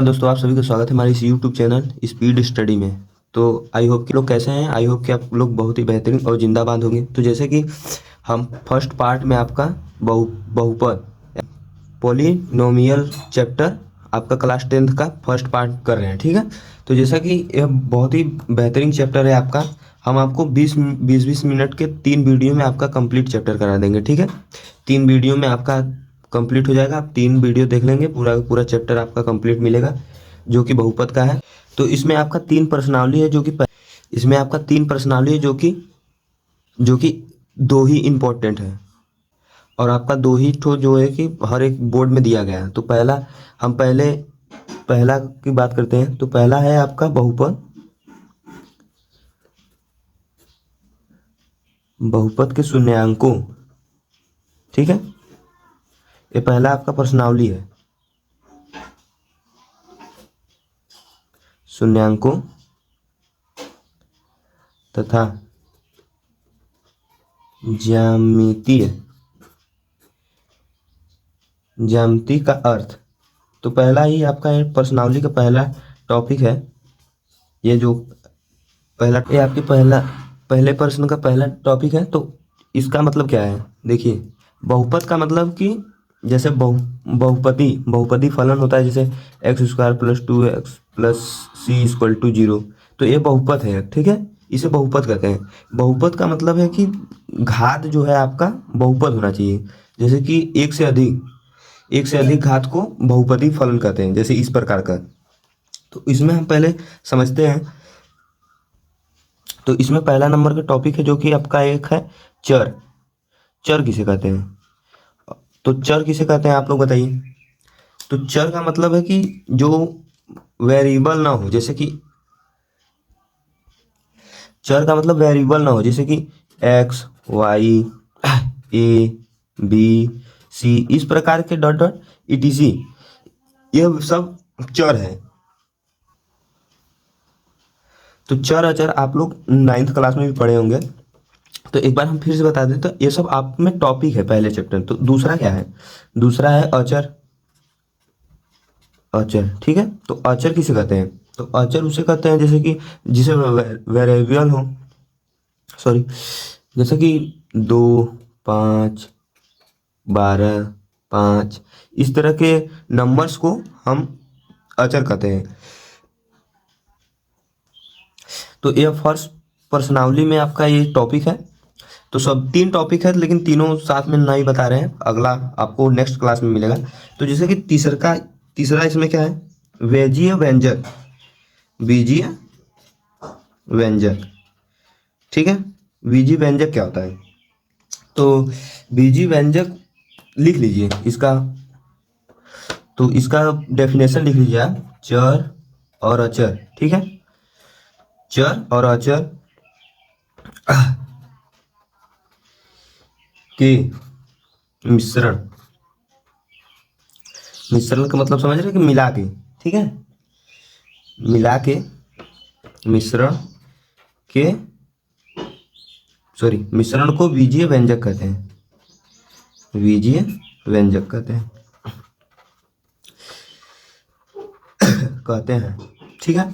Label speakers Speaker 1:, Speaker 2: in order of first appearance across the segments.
Speaker 1: दोस्तों, आप सभी का स्वागत है हमारे इस यूट्यूब चैनल स्पीड स्टडी में। तो आई होप कि लोग कैसे हैं। आई होप कि आप लोग बहुत ही बेहतरीन और जिंदाबाद होंगे। तो जैसे कि हम फर्स्ट पार्ट में आपका बहुपद पॉलिनोमियल चैप्टर आपका क्लास 10th का फर्स्ट पार्ट कर रहे हैं। ठीक है। तो जैसा कि यह बहुत ही बेहतरीन चैप्टर है आपका, हम आपको 20 मिनट के 3 वीडियो में आपका कंप्लीट चैप्टर करा देंगे। ठीक है। 3 वीडियो में आपका कंप्लीट हो जाएगा। आप 3 वीडियो देख लेंगे, पूरा पूरा चैप्टर आपका कंप्लीट मिलेगा जो कि बहुपद का है। तो इसमें आपका 3 प्रश्नावली है इसमें आपका 3 प्रश्नावली है जो कि 2 ही इम्पोर्टेंट है। और आपका 2 ही ठो जो है कि हर एक बोर्ड में दिया गया है। तो पहला की बात करते हैं। तो पहला है आपका बहुपद बहुपद के शून्यांकों। ठीक है। ये पहला आपका प्रश्नावली है, शून्यांकों तथा ज्यामिति का अर्थ। तो पहला ही आपका प्रश्नावली का पहला टॉपिक है। ये जो ये आपके पहले प्रश्न का पहला टॉपिक है। तो इसका मतलब क्या है, देखिए। बहुपद का मतलब कि जैसे बहुपदी फलन होता है, जैसे x² + 2x + c = 0। तो ये बहुपद है। ठीक है। इसे बहुपद कहते हैं। बहुपद का मतलब है कि घात जो है आपका बहुपद होना चाहिए। जैसे कि एक से अधिक घात को बहुपदी फलन कहते हैं, जैसे इस प्रकार का। तो इसमें हम पहले समझते हैं। तो इसमें पहला नंबर का टॉपिक है जो कि आपका एक है चर। चर किसे कहते हैं? तो चर किसे कहते हैं आप लोग बताइए। तो चर का मतलब है कि जो वेरिएबल ना हो, जैसे कि चर का मतलब वेरिएबल ना हो, जैसे कि x y A B C, इस प्रकार के डॉट डॉट ईटीसी, ये सब चर है। तो चर अचर आप लोग 9th क्लास में भी पढ़े होंगे। तो एक बार हम फिर से बता दें। तो ये सब आप में टॉपिक है पहले चैप्टर। तो दूसरा क्या है? दूसरा है अचर। अचर, ठीक है। तो अचर किसे कहते हैं? तो अचर उसे कहते हैं जैसे कि जिसे वेरिएबल हो, सॉरी, जैसे कि 2, 5, 12, 5, इस तरह के नंबर्स को हम अचर कहते हैं। तो ये फर्स्ट प्रश्नावली में आपका ये टॉपिक है। तो सब 3 टॉपिक है, लेकिन तीनों साथ में नहीं बता रहे हैं, अगला आपको नेक्स्ट क्लास में मिलेगा। तो जैसे कि तीसरा इसमें क्या है? वेजीय व्यंजक, बीजीय व्यंजक। ठीक है। बीजीय व्यंजक क्या होता है? तो बीजीय व्यंजक लिख लीजिए इसका। तो इसका डेफिनेशन लिख लीजिए आप। चर और अचर, ठीक है। चर और अचर के मिश्रण। मिश्रण का मतलब समझ रहे हैं कि मिला के, ठीक है। मिला के मिश्रण के मिश्रण को बीजीय व्यंजक कहते हैं। बीजीय व्यंजक कहते हैं, ठीक है।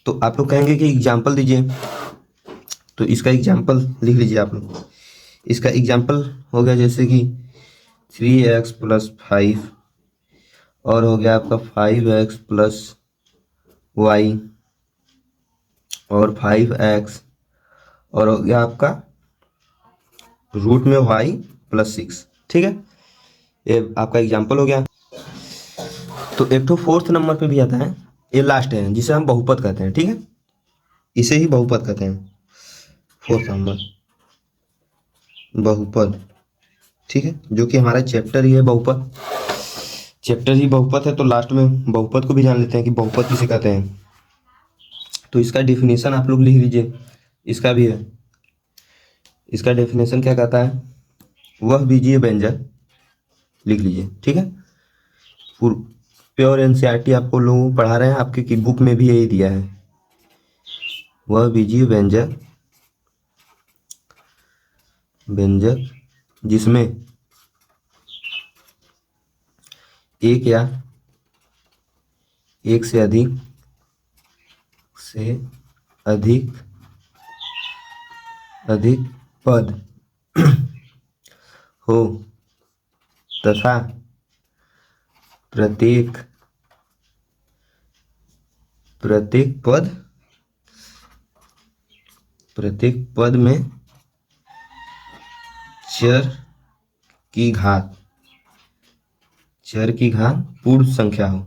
Speaker 1: तो आप लोग कहेंगे कि एग्जाम्पल दीजिए। तो इसका एग्जाम्पल लिख लीजिए आप लोग। इसका एग्जाम्पल हो गया जैसे कि 3x + 5, और हो गया आपका 5x + y, और 5x, और हो गया आपका रूट में y + 6। ठीक है। ये आपका एग्जाम्पल हो गया। तो एक तो 4th नंबर पे भी आता है, ये लास्ट है, जिसे हम बहुपद कहते हैं। ठीक है। इसे ही बहुपद कहते हैं। 4th नंबर बहुपद, ठीक है, जो कि हमारा चैप्टर ही है बहुपद। चैप्टर ही बहुपद है, तो लास्ट में बहुपद को भी जान लेते हैं कि बहुपद किसे कहते हैं। तो इसका डेफिनेशन आप लोग लिख लीजिए। इसका भी है। इसका डेफिनेशन क्या कहता है? वह बीजीय व्यंजक, लिख लीजिए, ठीक है। प्योर एनसीईआरटी आपको लोगों को पढ़ा रहे हैं, आपके की बुक में भी यही दिया है। वह बीजीय व्यंजक जिसमें एक या एक से अधिक पद हो तथा प्रत्येक पद में चर की घात पूर्ण संख्या हो।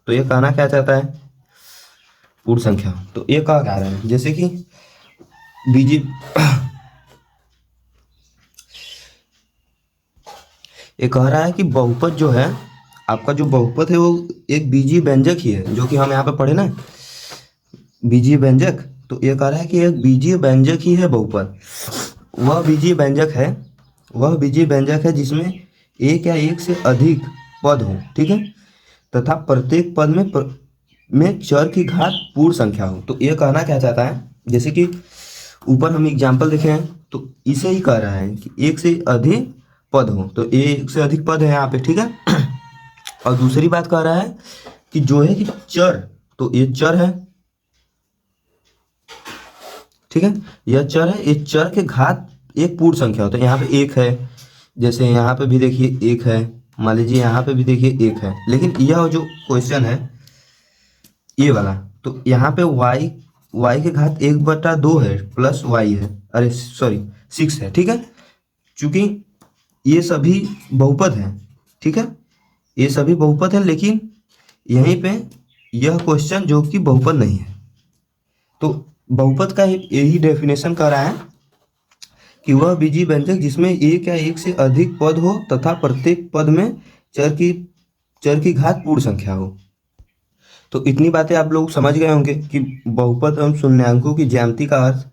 Speaker 1: तो ये कहना क्या चाहता है? पूर्ण संख्या हो। तो ये कह रहा है जैसे कि बीजी ये कह रहा है कि बहुपद जो है आपका, जो बहुपद है वो एक बीजीय व्यंजक ही है, जो कि हम यहाँ पे पढ़े ना, बीजीय व्यंजक। तो ये कह रहा है कि एक बीजीय व्यंजक ही है बहुपद। वह बीजीय व्यंजक है जिसमें एक या एक से अधिक पद हो, ठीक है, तथा प्रत्येक पद में चर की घात पूर्ण संख्या हो। तो ये कहना क्या चाहता है, जैसे कि ऊपर हम एग्जाम्पल देखे हैं, तो इसे ही कह रहा है कि एक से अधिक पद हो। तो एक से अधिक पद है यहाँ पे, ठीक है। और दूसरी बात कह रहा है कि जो है कि चर, तो ये चर है, ठीक है, यह चर है, इस चर के घात एक पूर्ण संख्या होता है। यहाँ पे एक है, जैसे यहाँ पे भी देखिए एक है, मान लीजिए यहाँ पे भी देखिए एक है, लेकिन यह जो क्वेश्चन है ये वाला, तो यहाँ पे y के घात 1/2 है प्लस y है, अरे सॉरी 6 है, ठीक है, चूंकि ये सभी बहुपद हैं, ठीक है, ये सभी बहुपद हैं, लेकिन यहीं पे यह क्वेश्चन जो कि बहुपद नहीं है। तो बहुपद का यही डेफिनेशन कर रहा है कि वह बीजीय व्यंजक जिसमें एक या एक से अधिक पद हो तथा प्रत्येक पद में चर की घात पूर्ण संख्या हो। तो इतनी बातें आप लोग समझ गए होंगे कि बहुपद एवं शून्यांकों की ज्यामिति का अर्थ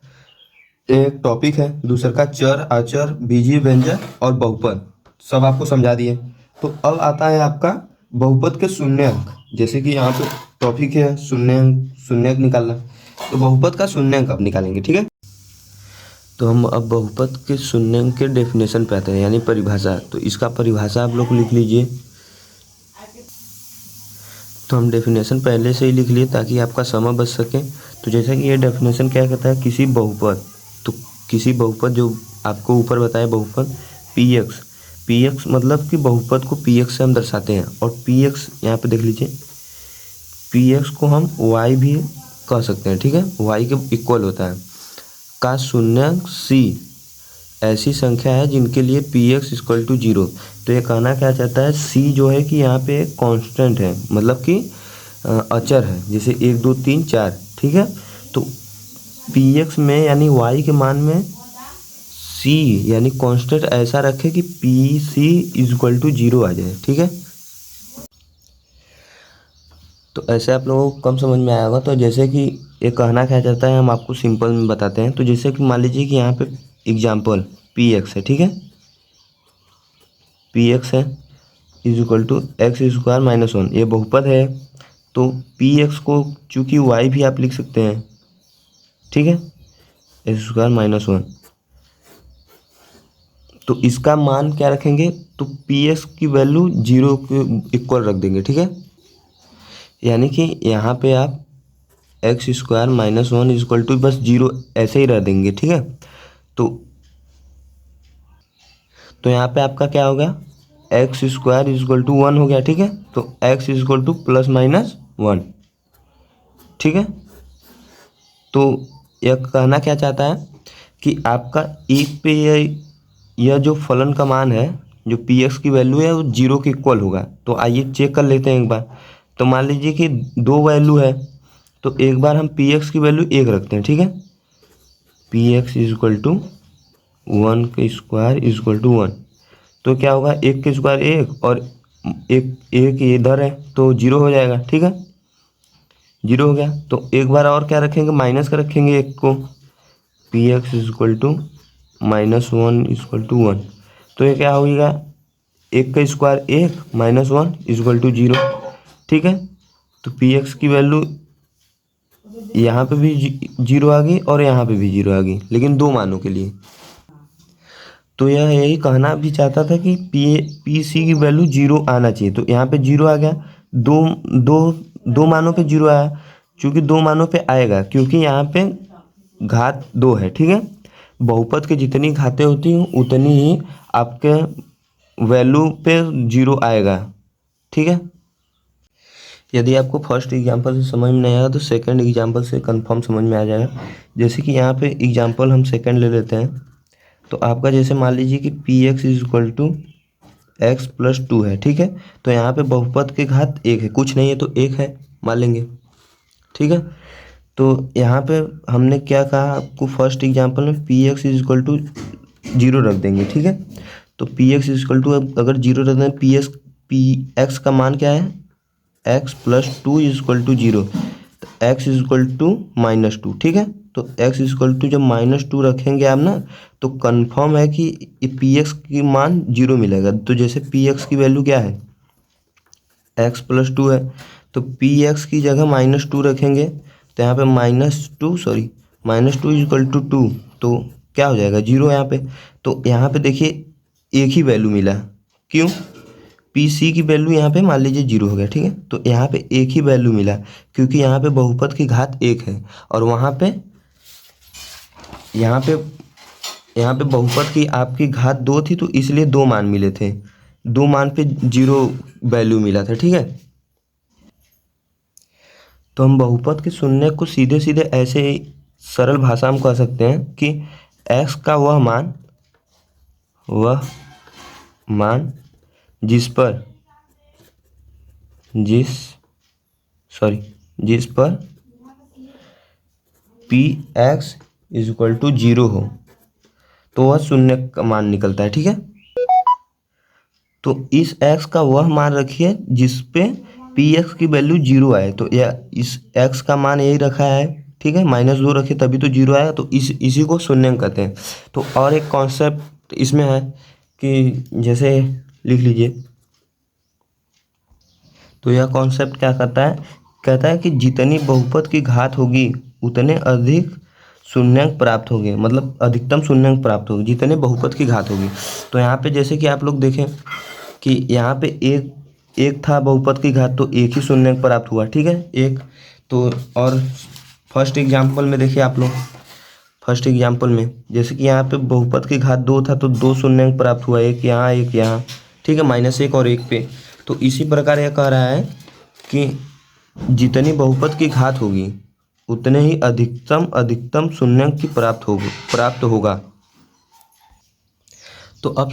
Speaker 1: एक टॉपिक है, दूसरा का चर, अचर, बीजीय व्यंजक और बहुपद सब आपको समझा दिए। तो अब आता है आपका बहुपद के शून्यंक। जैसे कि यहाँ पे टॉपिक है शून्यंक निकालना, तो बहुपद का शून्यंक अब निकालेंगे, ठीक है। तो हम अब बहुपद के शून्यंक के डेफिनेशन पे आते हैं, यानी परिभाषा। तो इसका परिभाषा आप लोग लिख लीजिए। तो हम डेफिनेशन पहले से ही लिख लिए ताकि आपका समय बच सके। तो जैसे कि ये डेफिनेशन क्या कहता है, किसी बहुपद जो आपको ऊपर बताया बहुपद px मतलब कि बहुपद को px से हम दर्शाते हैं, और px यहाँ पे देख लीजिए, px को हम y भी कह सकते हैं, ठीक है, y के इक्वल होता है, का शून्यंक c ऐसी संख्या है जिनके लिए px इक्वल टू 0। तो ये कहना क्या चाहता है, c जो है कि यहाँ पे कांस्टेंट है, मतलब कि अचर है, जैसे 1 2 3 4, ठीक है। तो px में यानी y के मान में c यानी कांस्टेंट ऐसा रखे कि pc इक्वल टू 0 आ जाए, ठीक है। तो ऐसे आप लोगों को कम समझ में आया होगा। तो जैसे कि ये कहना क्या चाहता है हम आपको सिंपल में बताते हैं। तो जैसे कि मान लीजिए कि यहाँ पे एग्जाम्पल px है, ठीक है, px है इज इक्वल टू x² - 1, ये बहुपद है। तो px को चूंकि y भी आप लिख सकते हैं, ठीक है, x² - 1, तो इसका मान क्या रखेंगे, तो px की वैल्यू 0 के इक्वल रख देंगे, ठीक है, यानी कि यहाँ पे आप x² - 1 इक्वल टू बस 0 ऐसे ही रह देंगे, ठीक है। तो यहाँ पे आपका क्या होगा, x² इक्वल टू 1 हो गया, ठीक है। तो x इक्वल टू +-1, ठीक है। तो यह कहना क्या चाहता है कि आपका एक पे यह जो फलन का मान है, जो px की वैल्यू है वो 0 के इक्वल होगा। तो आइए चेक कर लेते हैं एक बार। तो मान लीजिए कि 2 वैल्यू है, तो एक बार हम px की वैल्यू 1 रखते हैं, ठीक है, px इक्वल टू 1 के स्क्वायर इक्वल टू 1। तो क्या होगा, 1 के स्क्वायर 1 और एक इधर है तो 0 हो जाएगा, ठीक है, 0 हो गया। तो एक बार और क्या रखेंगे, माइनस का रखेंगे 1 को, px equal to -1 equal to 1। तो ये क्या होगा, 1 का स्क्वायर 1 -1 इक्वल टू 0, ठीक है। तो px की वैल्यू यहाँ पे भी 0 आ गई और यहाँ पे भी 0 आ गई, लेकिन 2 मानों के लिए। तो यह यही कहना भी चाहता था कि पी सी की वैल्यू जीरो आना चाहिए। तो यहाँ पे जीरो आ गया, दो दो दो मानों पे जीरो आया, क्योंकि दो मानों पे आएगा क्योंकि यहाँ पे घात दो है। ठीक है, बहुपद की जितनी घातें होती हैं उतनी ही आपके वैल्यू पे जीरो आएगा। ठीक है, यदि आपको फर्स्ट एग्जांपल से समझ में नहीं आया तो सेकंड एग्जांपल से कंफर्म समझ में आ जाएगा। जैसे कि यहाँ पे एग्जांपल हम सेकंड ले लेते हैं। तो आपका जैसे मान लीजिए कि P x is equal to x plus two है। ठीक है, तो यहाँ पे बहुपद के घात एक है, कुछ नहीं है तो एक है मान लेंगे। ठीक है, तो यहाँ पे हमने क्या कहा आपको फर्स्ट एग्जांपल में P x is equal to zero रख देंगे। ठीक है, तो P x is equal to अगर जीरो रख दें, पी एक्स का मान क्या है, X plus two is equal to zero, तो X is equal to minus two. ठीक है, तो एक्स इज इक्वल टू जब माइनस टू रखेंगे आप ना, तो कंफर्म है कि पी एक्स की मान जीरो मिलेगा। तो जैसे पी एक्स की वैल्यू क्या है, एक्स प्लस टू है, तो पी एक्स की जगह माइनस टू रखेंगे, तो यहाँ पे minus two is equal to two, तो क्या हो जाएगा, जीरो यहाँ पे। तो यहाँ पे देखिए एक ही वैल्यू मिला, क्यों, पी सी की वैल्यू यहाँ पे मान लीजिए जीरो हो गया। ठीक है, तो यहाँ पे एक ही वैल्यू मिला क्योंकि यहाँ पे बहुपद की घात एक है, और वहाँ पे यहाँ पे बहुपद की आपकी घात दो थी, तो इसलिए दो मान मिले थे, दो मान पे जीरो वैल्यू मिला था। ठीक है, तो हम बहुपद के शून्य को सीधे सीधे ऐसे सरल भाषा में कह सकते हैं कि x का वह मान जिस पर P x is equal to zero हो, तो वह शून्य का मान निकलता है। ठीक है, तो इस x का वह मान रखिए जिस पे पी एक्स की वैल्यू जीरो आए, तो यह इस x का मान यही रखा है। ठीक है, माइनस दो रखे तभी तो जीरो आया, तो इसी को शून्य कहते हैं। तो और एक कॉन्सेप्ट इसमें है कि जैसे लिख लीजिए, तो यह कॉन्सेप्ट क्या कहता है कि जितनी बहुपद की घात होगी उतने अधिक शून्यांक प्राप्त होंगे, मतलब अधिकतम शून्यांक प्राप्त होगी जितने बहुपद की घात होगी। तो यहाँ पे जैसे कि आप लोग देखें कि यहाँ पे एक था बहुपद की घात, तो एक ही शून्यांक प्राप्त हुआ। ठीक है, एक तो, और फर्स्ट एग्जाम्पल में देखिए आप लोग, फर्स्ट एग्जाम्पल में जैसे कि यहाँ पे बहुपद की घात दो था, तो दो शून्यांक प्राप्त हुआ, एक यहाँ एक यहाँ। ठीक है, माइनस एक और एक पे। तो इसी प्रकार यह कह रहा है कि जितनी बहुपद की घात होगी उतने ही अधिकतम शून्यांक की प्राप्त होगा। तो अब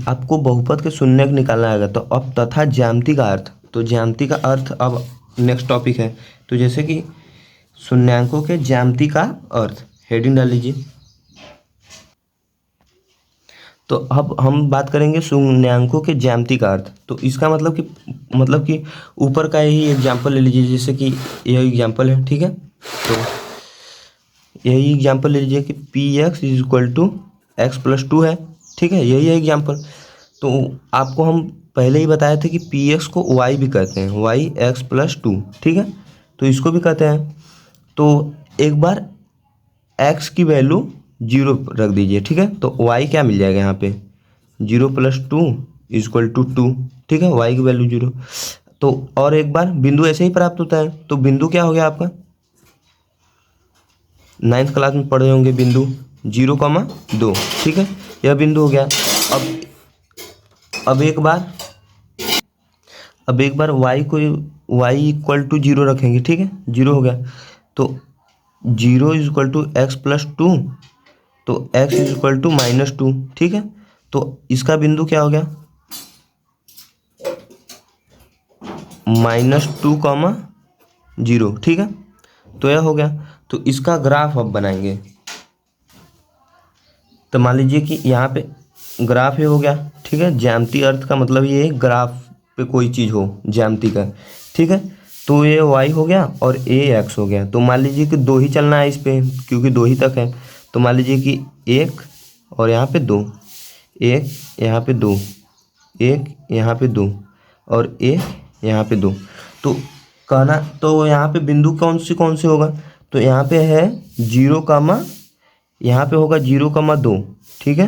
Speaker 1: आपको बहुपद के शून्यांक निकालना आएगा। तो अब तथा ज्यामिति का अर्थ, तो ज्यामिति का अर्थ अब नेक्स्ट टॉपिक है। तो जैसे कि शून्यांकों के ज्यामिति का अर्थ, हेडिंग डाल लीजिए। तो अब हम बात करेंगे शून्यांकों के ज्यामिति का अर्थ। तो इसका मतलब कि ऊपर का यही एग्जाम्पल ले लीजिए, जैसे कि यह एग्जाम्पल है। ठीक है, तो यही एग्जाम्पल ले लीजिए कि P x is equal to x plus two है। ठीक है, यही है एग्जाम्पल। तो आपको हम पहले ही बताए थे कि पी एक्स को वाई भी कहते हैं, वाई एक्स प्लस टू। ठीक है, तो इसको भी कहते हैं। तो एक बार एक्स की वैल्यू जीरो रख दीजिए। ठीक है, तो वाई क्या मिल जाएगा यहाँ पे, zero plus two is equal to two. ठीक है, वाई की वैल्यू जीरो। तो और एक बार बिंदु ऐसे ही प्राप्त होता है। तो बिंदु क्या हो गया आपका, नाइन्थ क्लास में पढ़े होंगे, बिंदु 0,2। ठीक है, यह बिंदु हो गया। अब एक बार वाई इक्वल टू जीरो रखेंगे। ठीक है, जीरो हो गया। तो zero is equal to x plus two, तो X is equal to minus two. ठीक है, तो इसका बिंदु क्या हो गया, -2,0। ठीक है, तो यह हो गया। तो इसका ग्राफ अब बनाएंगे। तो मान लीजिए कि यहाँ पे ग्राफ ये हो गया। ठीक है, ज्यामिति अर्थ का मतलब ये है ग्राफ पे कोई चीज़ हो, ज्यामिति का। ठीक है, तो ये y हो गया और ये x हो गया। तो मान लीजिए कि दो ही चलना है इस पे, क्योंकि दो ही तक है। तो मान लीजिए कि एक और यहाँ पे दो, एक यहाँ पे दो, एक यहाँ पे दो और एक यहाँ पे दो। तो कहना, तो यहाँ पे बिंदु कौन से होगा, तो यहाँ पे है 0, यहाँ पे होगा 0,2। ठीक है,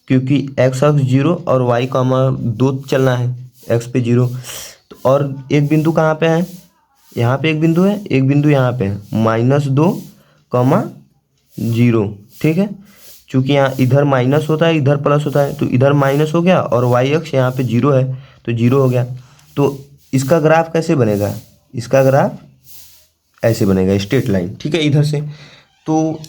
Speaker 1: क्योंकि एक्स अक्ष 0 और वाई कॉमा 2 चलना है, एक्स पे 0। तो और एक बिंदु कहाँ पे है, यहाँ पे एक बिंदु है, एक बिंदु यहाँ पे है, -2, ठीक है। चूँकि यहाँ इधर माइनस होता है, इधर प्लस होता है, तो इधर माइनस हो गया और वाई अक्ष यहाँ पे 0 है तो 0 हो गया। तो इसका ग्राफ कैसे बनेगा, इसका ग्राफ ऐसे बनेगा, स्ट्रेट लाइन, ठीक है, इधर से। तो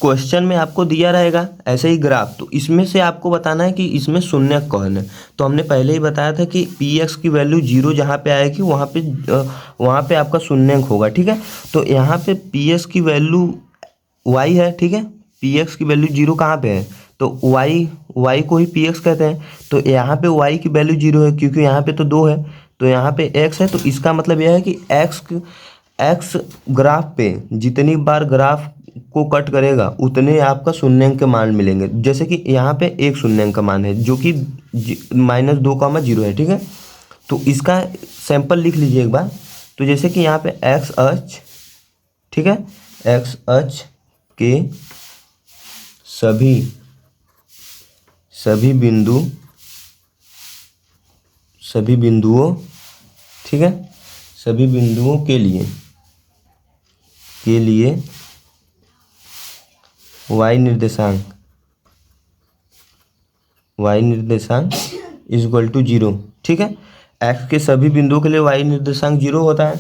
Speaker 1: क्वेश्चन में आपको दिया रहेगा ऐसे ही ग्राफ, तो इसमें से आपको बताना है कि इसमें शून्यक कौन है। तो हमने पहले ही बताया था कि पी एक्स की वैल्यू 0 जहाँ पे आएगी वहाँ पे आपका शून्यक होगा, ठीक है। तो यहाँ पे पी एक्स की वैल्यू y है, ठीक है, पी एक्स की वैल्यू 0 कहाँ पे है, तो y को ही पी एक्स कहते हैं। तो यहाँ पे y की वैल्यू 0 है क्योंकि यहाँ पे तो 2 है, तो यहाँ पे x है। तो इसका मतलब यह है कि x ग्राफ पे जितनी बार ग्राफ को कट करेगा उतने आपका शून्यंक के मान मिलेंगे। जैसे कि यहाँ पे एक शून्यंक का मान है जो कि -2, 0 है, ठीक है। तो इसका सैंपल लिख लीजिए एक बार। तो जैसे कि यहाँ पे एक्स अक्ष, ठीक है, एक्स अक्ष के सभी बिंदुओं, ठीक है, सभी बिंदुओं के लिए y निर्देशांक इक्वल टू 0, ठीक है। x के सभी बिंदुओं के लिए y निर्देशांक 0 होता है,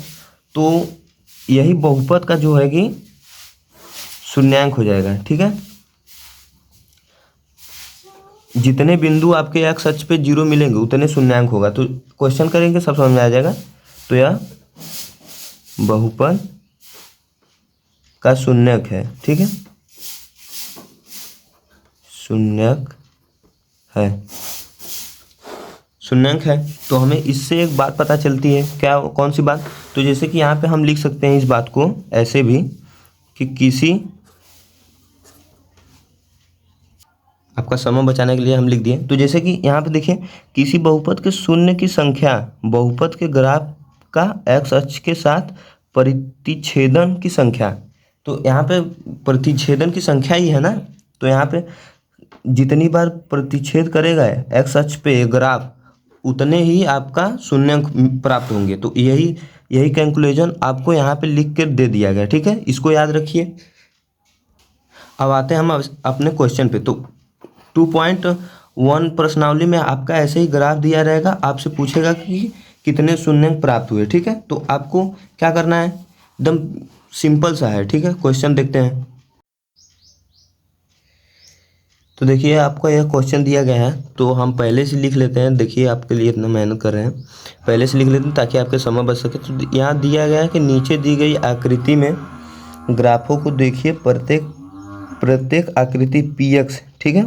Speaker 1: तो यही बहुपद का जो है कि शून्यांक हो जाएगा, ठीक है। जितने बिंदु आपके x अक्ष पे 0 मिलेंगे उतने शून्यांक होगा। तो क्वेश्चन करेंगे सब समझ में आ जाएगा। तो यह बहुपद का शून्यक है, ठीक है, शून्यक है। तो हमें इससे एक बात पता चलती है, क्या, कौन सी बात, तो जैसे कि यहाँ पे हम लिख सकते हैं इस बात को ऐसे भी कि किसी, आपका समय बचाने के लिए हम लिख दिए। तो जैसे कि यहाँ पे देखिए, किसी बहुपद के शून्य की संख्या बहुपद के ग्राफ का x अक्ष के साथ प्रतिच्छेदन की संख्या। तो यहाँ पे प्रतिच्छेदन की संख्या ही है ना, तो यहाँ पे जितनी बार प्रतिच्छेद करेगा x अक्ष पे ग्राफ उतने ही आपका शून्यंक प्राप्त होंगे। तो यही कैलकुलेशन आपको यहाँ पे लिख कर दे दिया गया, ठीक है, इसको याद रखिए। अब आते हैं हम अपने क्वेश्चन पे। तो 2.1 प्रश्नावली में आपका ऐसे ही ग्राफ दिया रहेगा, आपसे पूछेगा कि कितने शून्यंक प्राप्त हुए, ठीक है। तो आपको क्या करना है, एकदम सिंपल सा है, ठीक है। क्वेश्चन देखते हैं। तो देखिए आपका यह क्वेश्चन दिया गया है, तो हम पहले से लिख लेते हैं। देखिए आपके लिए इतना मेहनत कर रहे हैं, पहले से लिख लेते हैं ताकि आपके समय बच सके। तो यहाँ दिया गया है कि नीचे दी गई आकृति में ग्राफों को देखिए, प्रत्येक आकृति पी एक्स, ठीक है,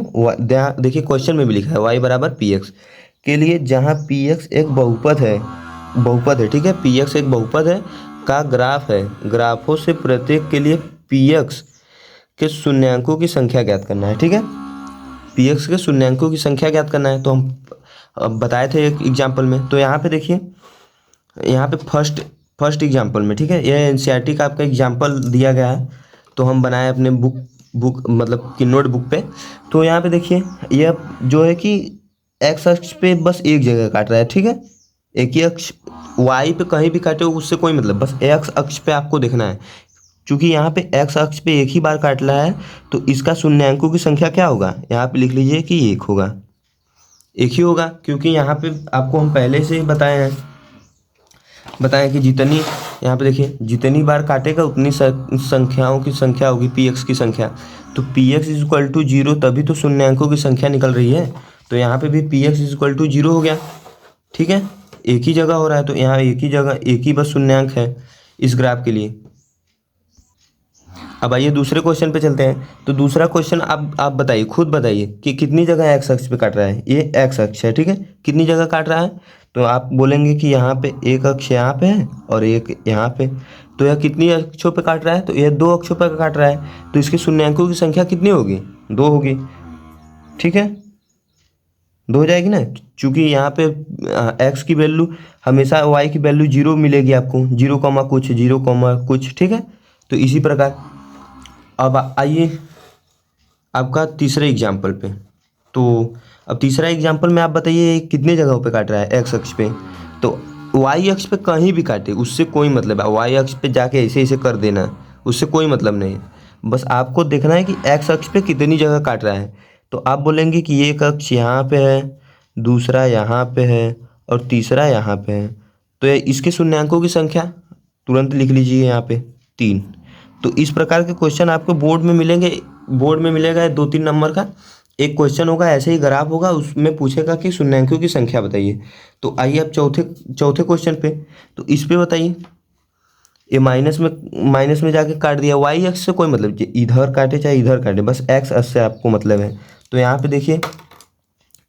Speaker 1: देखिए क्वेश्चन में भी लिखा है y बराबर पी एक्स के लिए, जहाँ पी एक्स एक बहुपद है, ठीक है, पी एक्स एक बहुपद है का ग्राफ है। ग्राफों से प्रत्येक के लिए पी एक्स के शून्यांकों की संख्या ज्ञात करना है, ठीक है, पी एक्स के शून्यांकों की संख्या ज्ञात करना है। तो हम बताए थे एक एग्जाम्पल में। तो यहाँ पे देखिए, यहाँ पे फर्स्ट एग्जाम्पल में, ठीक है, यह एनसीईआरटी का आपका एग्जाम्पल दिया गया है, तो हम बनाए अपने बुक मतलब कि नोटबुक पे। तो यहाँ पे देखिए, यह जो है कि एक्स अक्ष पे बस एक जगह काट रहा है, ठीक है, एक ही अक्ष, वाई पे कहीं भी काटे उससे कोई मतलब, बस एक्स अक्ष पे आपको देखना है। चूँकि यहाँ पे एक्स अक्ष पे एक ही बार काट रहा है, तो इसका शून्यांकों की संख्या क्या होगा, यहाँ पे लिख लीजिए कि एक होगा, एक ही होगा, क्योंकि यहाँ पे आपको हम पहले से ही बताएं कि जितनी, यहाँ पे देखिए, जितनी बार काटेगा उतनी संख्याओं की संख्या होगी, पी एक्स की संख्या। तो पी एक्स इक्वल टू 0, तभी तो शून्यांकों की संख्या निकल रही है। तो यहाँ पे भी पी एक्स इक्वल टू 0 हो गया, ठीक है, एक ही जगह हो रहा है, तो यहाँ एक ही जगह एक ही बस शून्यांक है इस ग्राफ के लिए। अब आइए दूसरे क्वेश्चन पे चलते हैं। तो दूसरा क्वेश्चन आप बताइए, खुद बताइए कि कितनी जगह एक्स अक्ष पे काट रहा है। ये एक्स अक्ष है, ठीक है, कितनी जगह काट रहा है, तो आप बोलेंगे कि यहाँ पे एक अक्ष यहाँ पे है और एक यहाँ पे, तो यह कितनी अक्षों पे काट रहा है, तो यह 2 अक्षों पर काट रहा है। तो इसके शून्यांकों की संख्या कितनी होगी, 2 होगी, ठीक है, 2 हो जाएगी ना, चूँकि यहाँ पे एक्स की वैल्यू हमेशा वाई की वैल्यू 0 मिलेगी आपको, 0, कुछ, ठीक है। तो इसी प्रकार अब आइए आपका तीसरे एग्जाम्पल पे। तो अब तीसरा एग्जाम्पल में आप बताइए कितने जगहों पे काट रहा है एक्स अक्ष पे। तो वाई अक्ष पे कहीं भी काटे उससे कोई मतलब है, वाई अक्ष पे जाके ऐसे ऐसे कर देना उससे कोई मतलब नहीं है। बस आपको देखना है कि एक्स अक्ष पे कितनी जगह काट रहा है। तो आप बोलेंगे कि एक अक्ष यहाँ पे है, दूसरा यहाँ पे है और तीसरा यहाँ पे है। तो इसके शून्यांकों की संख्या तुरंत लिख लीजिए यहाँ पे 3। तो इस प्रकार के क्वेश्चन आपको बोर्ड में मिलेंगे। बोर्ड में मिलेगा 2-3 नंबर का एक क्वेश्चन होगा, ऐसे ही ग्राफ होगा, उसमें पूछेगा कि शून्यांकों की संख्या बताइए। तो आइए अब चौथे क्वेश्चन पे। तो इस पे बताइए, ये माइनस में जाके काट दिया। वाई अक्ष से कोई मतलब, इधर काटे चाहे इधर काटे, बस एक्स अक्ष से आपको मतलब है। तो यहाँ पे देखिए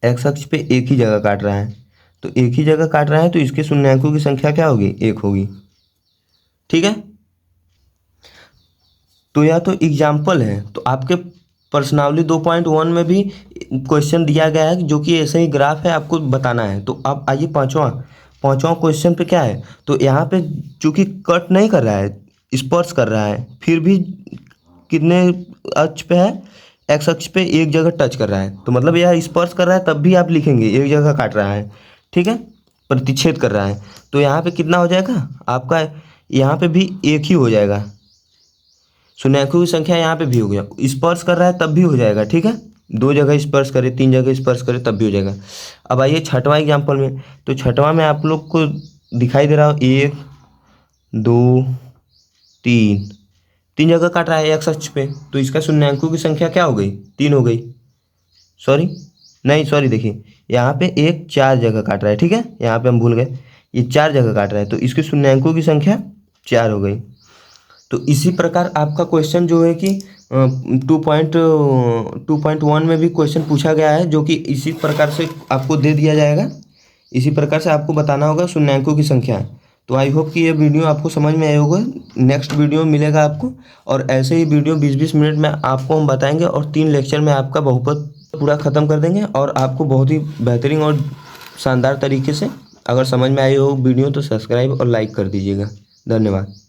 Speaker 1: एक्स अक्ष पे एक ही जगह काट रहा है, तो एक ही जगह काट रहा है तो इसके शून्यांकों की संख्या क्या होगी, 1 होगी। ठीक है, तो यह तो एग्जाम्पल है। तो आपके पर्सनावली 2.1 में भी क्वेश्चन दिया गया है जो कि ऐसे ही ग्राफ है, आपको बताना है। तो आप आइए पांचवा क्वेश्चन पे क्या है। तो यहाँ पे चूंकि कट नहीं कर रहा है, स्पर्श कर रहा है, फिर भी कितने अक्ष पे है, एक्स अक्ष पे एक जगह टच कर रहा है। तो मतलब यह स्पर्श कर रहा है तब भी आप लिखेंगे एक जगह काट रहा है। ठीक है, प्रतिच्छेद कर रहा है। तो यहाँ पे कितना हो जाएगा आपका, यहाँ पे भी एक ही हो जाएगा। शून्यांकों की संख्या यहाँ पे भी हो गया, स्पर्श कर रहा है तब भी हो जाएगा। ठीक है, 2 जगह स्पर्श करे, 3 जगह स्पर्श करे तब भी हो जाएगा। अब आइए छठवां एग्जाम्पल में। तो छठवां में आप लोग को दिखाई दे रहा हो 1 2 3 जगह काट रहा है एक्स अक्ष पे। तो इसका शून्यांकों की संख्या क्या हो गई, 3 हो गई। सॉरी देखिए यहाँ पे एक 4 जगह काट रहा है। ठीक है, यहाँ पे हम भूल गए, ये 4 जगह काट रहा है तो इसके शून्यांकों की संख्या 4 हो गई। तो इसी प्रकार आपका क्वेश्चन जो है कि 2.1 में भी क्वेश्चन पूछा गया है, जो कि इसी प्रकार से आपको दे दिया जाएगा। इसी प्रकार से आपको बताना होगा शून्यांकों की संख्या। तो आई होप कि ये वीडियो आपको समझ में आया होगा। नेक्स्ट वीडियो मिलेगा आपको, और ऐसे ही वीडियो 20-20 मिनट में आपको हम बताएंगे, और 3 लेक्चर में आपका बहुपद पूरा ख़त्म कर देंगे, और आपको बहुत ही बेहतरीन और शानदार तरीके से। अगर समझ में आई हो वीडियो तो सब्सक्राइब और लाइक कर दीजिएगा। धन्यवाद।